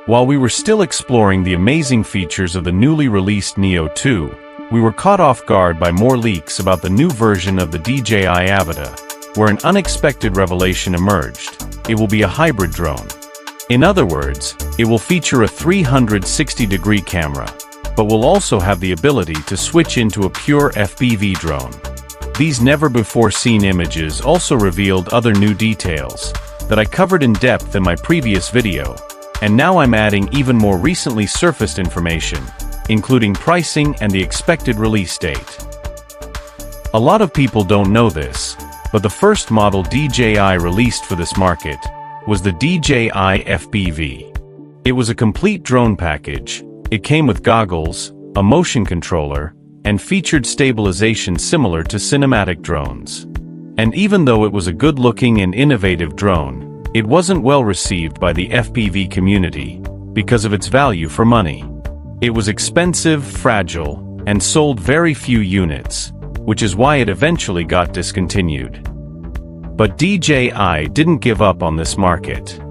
While we were still exploring the amazing features of the newly released Neo 2, we were caught off guard by more leaks about the new version of the DJI Avata, where an unexpected revelation emerged. It will be a hybrid drone. In other words, it will feature a 360-degree camera, but will also have the ability to switch into a pure FPV drone. These never-before-seen images also revealed other new details that I covered in depth in my previous video, and now I'm adding even more recently surfaced information, including pricing and the expected release date. A lot of people don't know this, but the first model DJI released for this market was the DJI FPV. It was a complete drone package. It came with goggles, a motion controller, and featured stabilization similar to cinematic drones. And even though it was a good-looking and innovative drone, it wasn't well received by the FPV community because of its value for money. It was expensive, fragile, and sold very few units, which is why it eventually got discontinued. But DJI didn't give up on this market.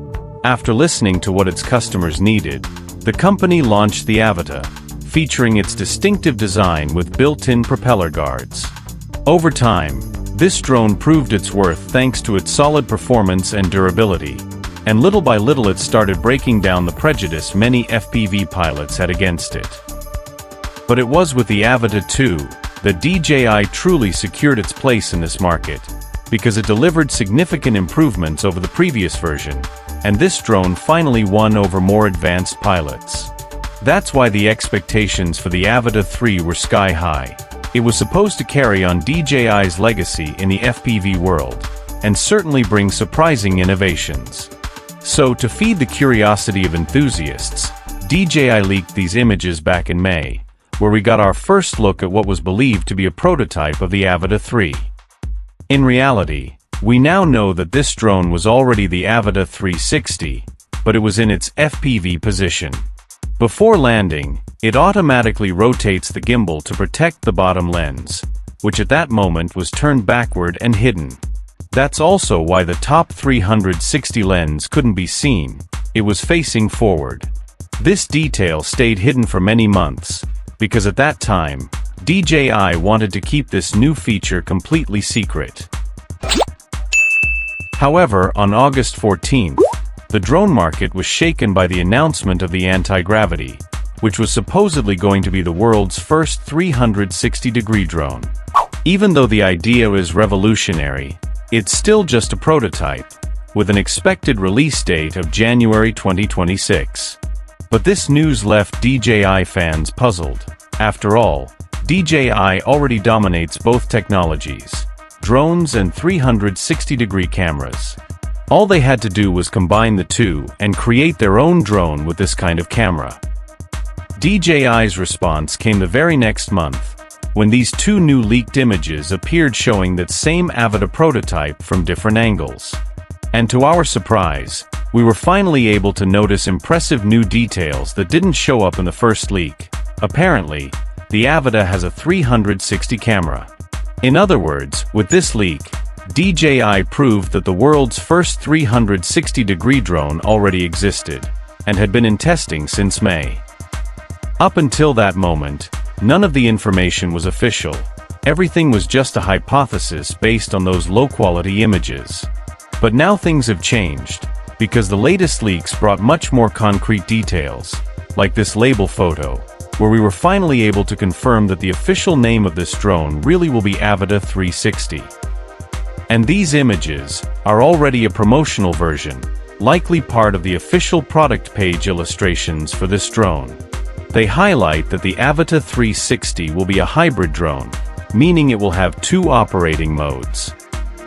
After listening to what its customers needed, the company launched the Avata, featuring its distinctive design with built-in propeller guards. Over time, this drone proved its worth thanks to its solid performance and durability, and little by little it started breaking down the prejudice many FPV pilots had against it. But it was with the Avata 2 that DJI truly secured its place in this market, because it delivered significant improvements over the previous version, and this drone finally won over more advanced pilots. That's why the expectations for the Avata 3 were sky high. It was supposed to carry on DJI's legacy in the FPV world, and certainly bring surprising innovations. So, to feed the curiosity of enthusiasts, DJI leaked these images back in May, where we got our first look at what was believed to be a prototype of the Avata 3. In reality, we now know that this drone was already the Avata 360, but it was in its FPV position. Before landing, it automatically rotates the gimbal to protect the bottom lens, which at that moment was turned backward and hidden. That's also why the top 360 lens couldn't be seen. It was facing forward. This detail stayed hidden for many months, because at that time, DJI wanted to keep this new feature completely secret. However, on August 14th, the drone market was shaken by the announcement of the anti-gravity, which was supposedly going to be the world's first 360-degree drone. Even though the idea is revolutionary, it's still just a prototype, with an expected release date of January 2026. But this news left DJI fans puzzled. After all, DJI already dominates both technologies, drones and 360-degree cameras. All they had to do was combine the two and create their own drone with this kind of camera. DJI's response came the very next month, when these two new leaked images appeared showing that same Avata prototype from different angles. And to our surprise, we were finally able to notice impressive new details that didn't show up in the first leak. Apparently, the Avata has a 360 camera. In other words, with this leak, DJI proved that the world's first 360-degree drone already existed, and had been in testing since May. Up until that moment, none of the information was official. Everything was just a hypothesis based on those low-quality images. But now things have changed, because the latest leaks brought much more concrete details, like this label photo, where we were finally able to confirm that the official name of this drone really will be Avata 360. And these images are already a promotional version, likely part of the official product page illustrations for this drone. They highlight that the Avata 360 will be a hybrid drone, meaning it will have two operating modes.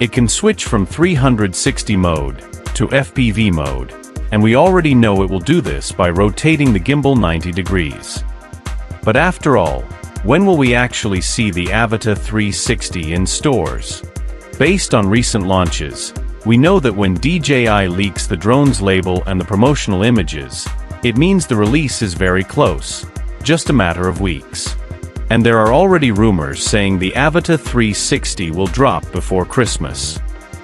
It can switch from 360 mode to FPV mode, and we already know it will do this by rotating the gimbal 90 degrees. But after all, when will we actually see the Avata 360 in stores? Based on recent launches, we know that when DJI leaks the drone's label and the promotional images, it means the release is very close, just a matter of weeks. And there are already rumors saying the Avata 360 will drop before Christmas.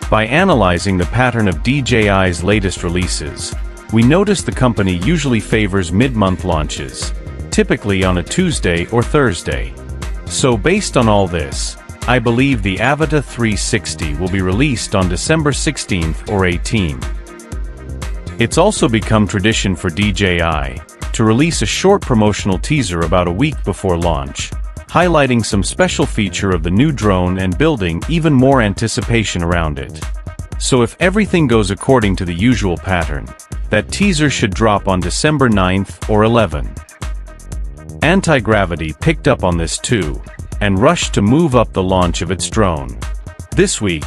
By analyzing the pattern of DJI's latest releases, We notice the company usually favors mid-month launches, typically on a Tuesday or Thursday. So based on all this, I believe the Avata 360 will be released on December 16th or 18th. It's also become tradition for DJI to release a short promotional teaser about a week before launch, highlighting some special feature of the new drone and building even more anticipation around it. So if everything goes according to the usual pattern, that teaser should drop on December 9th or 11th. Anti-Gravity picked up on this too, and rushed to move up the launch of its drone. This week,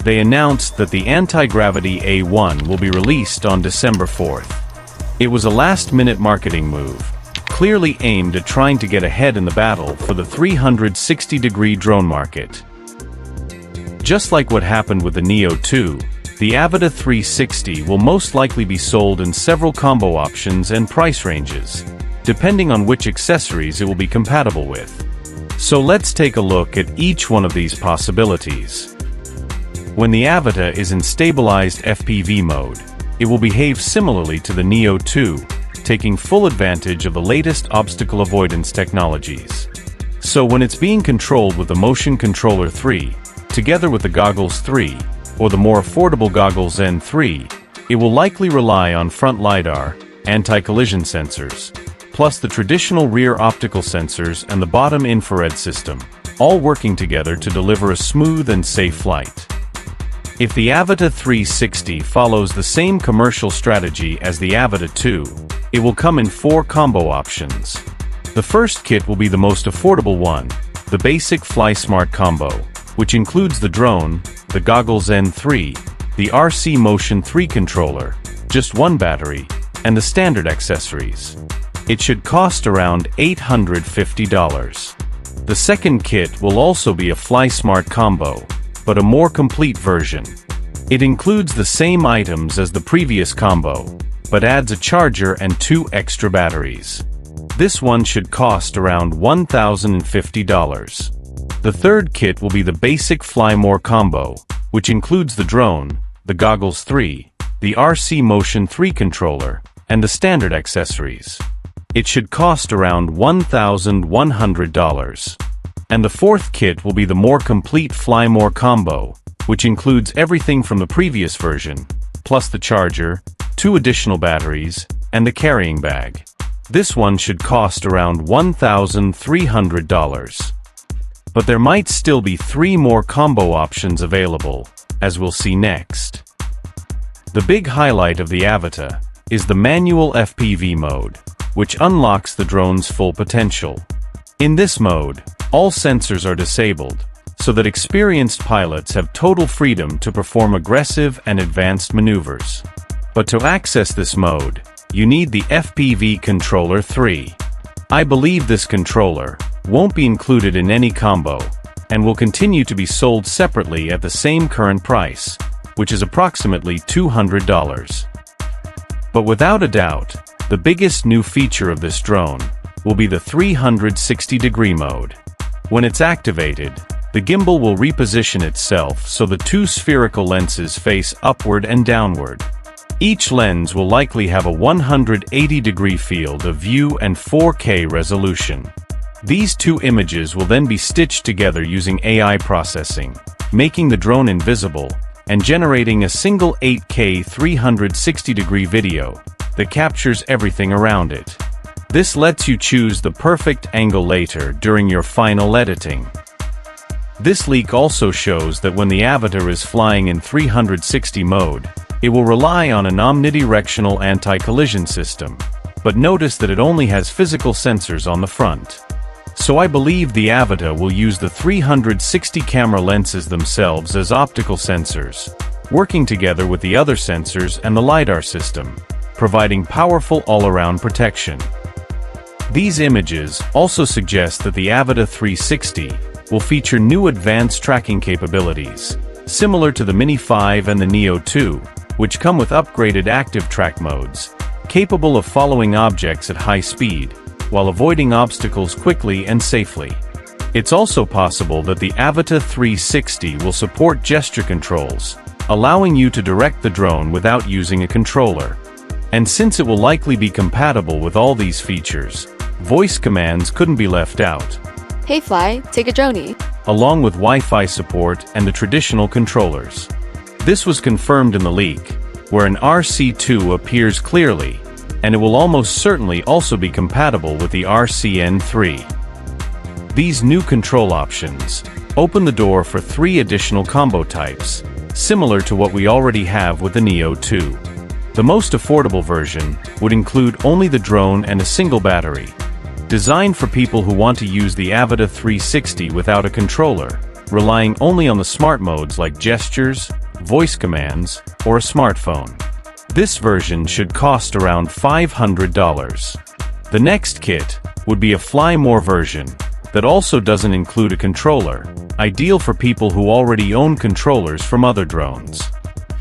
they announced that the Anti-Gravity A1 will be released on December 4th. It was a last-minute marketing move, clearly aimed at trying to get ahead in the battle for the 360-degree drone market. Just like what happened with the Neo 2, the Avata 360 will most likely be sold in several combo options and price ranges, depending on which accessories it will be compatible with. So let's take a look at each one of these possibilities. When the Avata is in stabilized FPV mode, it will behave similarly to the Neo 2, taking full advantage of the latest obstacle avoidance technologies. So when it's being controlled with the Motion Controller 3, together with the Goggles 3, or the more affordable Goggles N3, it will likely rely on front LiDAR, anti-collision sensors, plus the traditional rear optical sensors and the bottom infrared system, all working together to deliver a smooth and safe flight. If the Avata 360 follows the same commercial strategy as the Avata 2, it will come in 4 combo options. The first kit will be the most affordable one, the basic Fly Smart combo, which includes the drone, the Goggles N3, the RC Motion 3 controller, just one battery, and the standard accessories. It should cost around $850. The second kit will also be a Fly Smart combo, but a more complete version. It includes the same items as the previous combo, but adds a charger and 2 extra batteries. This one should cost around $1,050. The third kit will be the basic Fly More combo, which includes the drone, the Goggles 3, the RC Motion 3 controller, and the standard accessories. It should cost around $1,100. And the fourth kit will be the more complete Fly More combo, which includes everything from the previous version, plus the charger, 2 additional batteries, and the carrying bag. This one should cost around $1,300. But there might still be 3 more combo options available, as we'll see next. The big highlight of the Avata is the manual FPV mode, which unlocks the drone's full potential. In this mode, all sensors are disabled, so that experienced pilots have total freedom to perform aggressive and advanced maneuvers. But to access this mode, you need the FPV Controller 3. I believe this controller won't be included in any combo, and will continue to be sold separately at the same current price, which is approximately $200. But without a doubt, the biggest new feature of this drone will be the 360-degree mode. When it's activated, the gimbal will reposition itself so the 2 spherical lenses face upward and downward. Each lens will likely have a 180-degree field of view and 4K resolution. These 2 images will then be stitched together using AI processing, making the drone invisible, and generating a single 8K 360-degree video that captures everything around it. This lets you choose the perfect angle later during your final editing. This leak also shows that when the Avata is flying in 360 mode, it will rely on an omnidirectional anti-collision system, but notice that it only has physical sensors on the front. So I believe the Avata will use the 360 camera lenses themselves as optical sensors, working together with the other sensors and the LiDAR system, providing powerful all-around protection. These images also suggest that the Avata 360 will feature new advanced tracking capabilities, similar to the Mini 5 and the Neo 2, which come with upgraded active track modes, capable of following objects at high speed, while avoiding obstacles quickly and safely. It's also possible that the Avata 360 will support gesture controls, allowing you to direct the drone without using a controller. And since it will likely be compatible with all these features, voice commands couldn't be left out, Hey Fly, take a journey. along with Wi-Fi support and the traditional controllers. This was confirmed in the leak, where an RC2 appears clearly, and it will almost certainly also be compatible with the RCN3. These new control options open the door for 3 additional combo types, similar to what we already have with the Neo 2. The most affordable version would include only the drone and a single battery, designed for people who want to use the Avata 360 without a controller, relying only on the smart modes like gestures, voice commands, or a smartphone. This version should cost around $500. The next kit would be a Fly More version that also doesn't include a controller, ideal for people who already own controllers from other drones.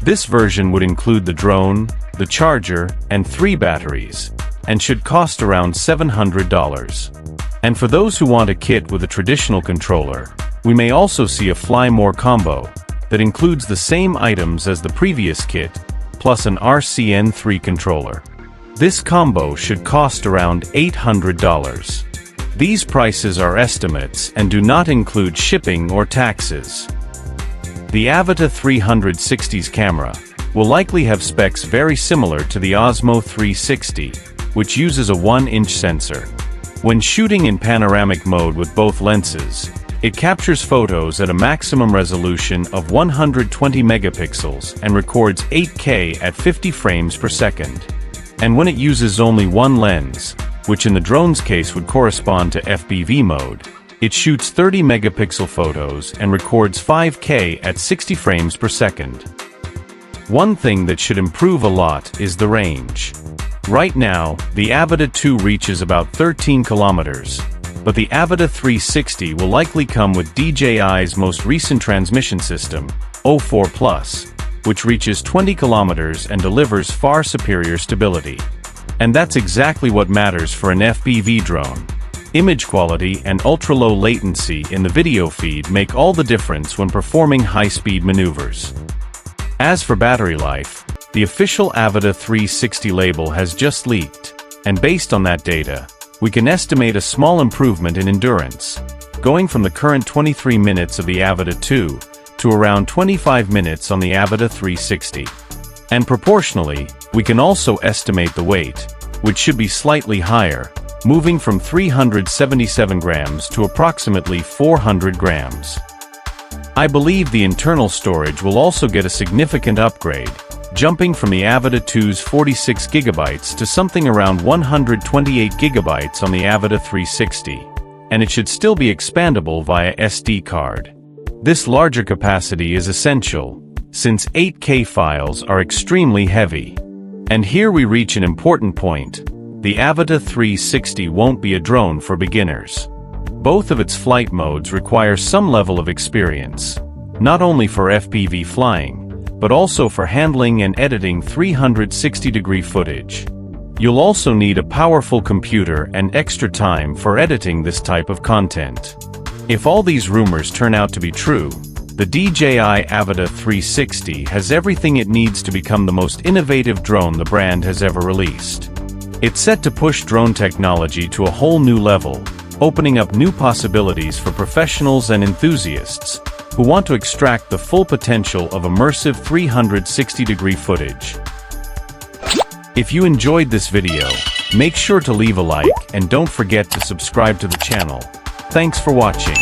This version would include the drone, the charger, and 3 batteries, and should cost around $700. And for those who want a kit with a traditional controller, we may also see a Fly More combo that includes the same items as the previous kit, plus an RCN3 controller. This combo should cost around $800. These prices are estimates and do not include shipping or taxes. The Avata 360's camera will likely have specs very similar to the Osmo 360, which uses a 1-inch sensor. When shooting in panoramic mode with both lenses, it captures photos at a maximum resolution of 120 megapixels and records 8K at 50 frames per second. And when it uses only one lens, which in the drone's case would correspond to FPV mode, it shoots 30 megapixel photos and records 5K at 60 frames per second. One thing that should improve a lot is the range. Right now, the Avata 2 reaches about 13 kilometers, but the Avata 360 will likely come with DJI's most recent transmission system, O4 Plus, which reaches 20 kilometers and delivers far superior stability. And that's exactly what matters for an FPV drone. Image quality and ultra-low latency in the video feed make all the difference when performing high-speed maneuvers. As for battery life, the official Avata 360 label has just leaked, and based on that data, we can estimate a small improvement in endurance, going from the current 23 minutes of the Avata 2 to around 25 minutes on the Avata 360. And proportionally, we can also estimate the weight, which should be slightly higher, moving from 377 grams to approximately 400 grams. I believe the internal storage will also get a significant upgrade, jumping from the Avata 2's 46 gigabytes to something around 128 gigabytes on the Avata 360, and it should still be expandable via SD card. This larger capacity is essential, since 8K files are extremely heavy. And here we reach an important point. The Avata 360 won't be a drone for beginners. Both of its flight modes require some level of experience, not only for FPV flying, but also for handling and editing 360-degree footage. You'll also need a powerful computer and extra time for editing this type of content. If all these rumors turn out to be true, the DJI Avata 360 has everything it needs to become the most innovative drone the brand has ever released. It's set to push drone technology to a whole new level, opening up new possibilities for professionals and enthusiasts who want to extract the full potential of immersive 360-degree footage. If you enjoyed this video, make sure to leave a like and don't forget to subscribe to the channel. Thanks for watching.